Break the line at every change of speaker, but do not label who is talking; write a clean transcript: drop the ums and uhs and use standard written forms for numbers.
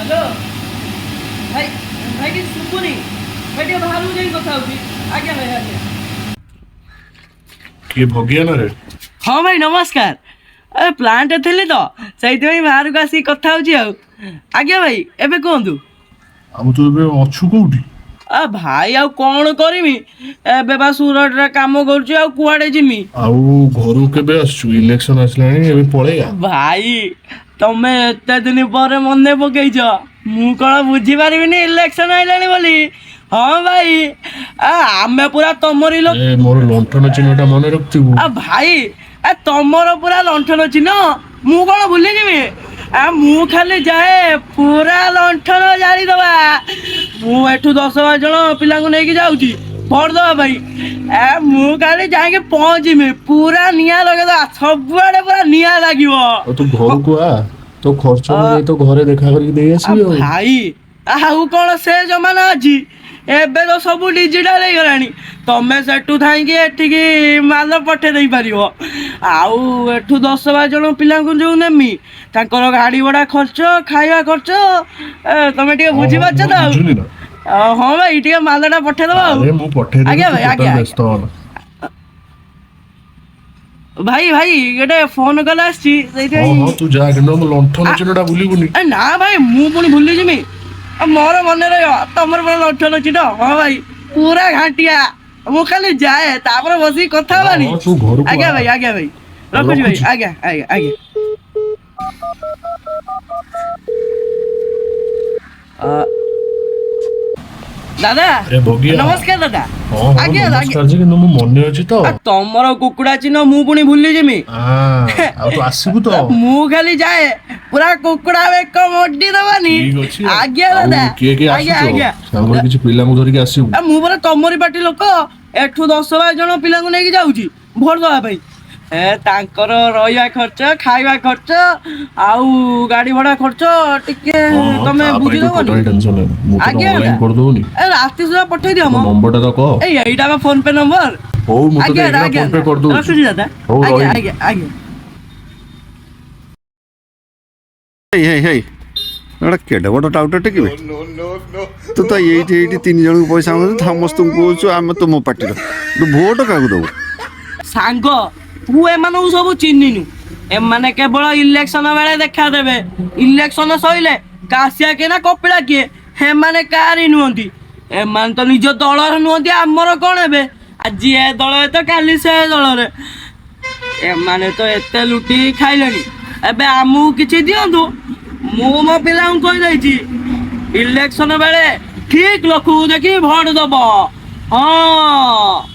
Hello भाई भाई की सुपुनी भाई टे बाहर जाई କଥା होची आज्ञा भाई आज्ञा
किए भगिया ना रे
हाँ भाई नमस्कार अरे प्लांट थे तो से बाहर को आसिक कथा होची आज्ञा भाई एबे कहतु
हम तो एबे अछु कोठी
आ भाई आ कौन करमी एबे बा सुरट रे काम करछु आ कुआडे जिमी
आउ घरु केबे आसछु इलेक्शन आसलानी एबे पळेया
भाई तमे एते दिन पर मने पकईछ मु कଣ बुझी पारिबिनी इलेक्शन आइलानी बोली हाँ भाई आमे पूरा तमरी लोक
ए मोर लंठन चिन्हटा मने रखथिबु
आ भाई तमर पूरा लंठन चिन्ह मु कଣ भूली जिमी मु खाली जाए पूरा लंठन जाली दबा मु एठू 10-12 जण पिला को नेकी जाउची भोट दबा भाई मु खाली जाके पहुंचीमी पूरा निया लगे दबा सबआडे पूरा निया लागिवो
तू घर को आ तो खर्च में तो घरे देखा करके दे आसी
भाई आउ कौन से जमाना अच्छी एबे तो सब डिजिटाल हो गलानी तमे सेठू थाई एठिकी माल पठे दे पारिबो आउ एठू 10-12 जण पिला को जो नेमी तांकर गाड़ी भड़ा खर्च खाଇବା खर्च तमे टिके बुझी पाछ तो हाँ भाई टिके मालटा पठे दबा
अरे मु पठे दे
आज्ञा भाई आज्ञा
व्यस्त हो
भाई भाई गोटे फोन कल आसी
हां तू जा के न लंठन चिन्हटा भूलिबुनी
ना भाई मु पुणी भूली जिमी मोर मन रही तमर पर लंठन चिन्ह हाँ भाई पूरा घाटिया मु खाली जाए तापर बसी कथा बानी
तू घर को
आज्ञा भाई रखुची भाई आज्ञा आज्ञा आज्ञा दादा
अरे भगिया
नमस्कार दादा
हां
आज्ञा
नमस्कार जी किंतु मु मने अछि तो
तमर कुकुड़ा चिन्ह मु पुणी भूली जिमी
हां आ तो आसीबु तो
मु खाली जाए पूरा कुकुड़ा एक मोटी दबानी
ठीक अछि
आज्ञा दादा
के के
आज्ञा
आसी
आज्ञा
सांगर किछ पिला को धरि के आसीबु
मु परा तमरी पार्टी लोक एठू 10-12 जण पिला को नेकी जाउची भोट दबा भाई तांकर रहिया खर्च खाଇବା खर्च आउ गाड़ी भड़ा खर्च टिके तमे बुझी दबनी
टेंशन है मु तो
आज्ञा
ऑनलाइन कर दोनी
ए रास्ते सुधा पठै दियो म
नंबरटा तो कह
ए एइटा बा फोन पे नंबर
हो मु तो देखना फोन पे कर दू
रखुची दादा
हो,
आज्ञा
रही।
आज्ञा आज्ञा
हे हे एटा केडे बड़ टाउटटे कि तू तो ये तीन जन को पैसा समस्त कौच आम तुम पार्टी तू भोट क्या दबू
सांग तू एमानू सब चिन्हिनु एमाने केवल इलेक्शन बेले देखा देबे इलेक्शन सइले कासिया के ना कपिला के हेमाने कारी नुहंती एमान तो निज दलर नुहंती आमर कोन हेबे आज ए दल तो काली से दल रे एमाने तो एते लुटी खाइलेनी एबे आमु किछि दियंतु मु मो पिला को कहि दैछि इलेक्शन बेले ठीक लोक देखि भोट दबो हां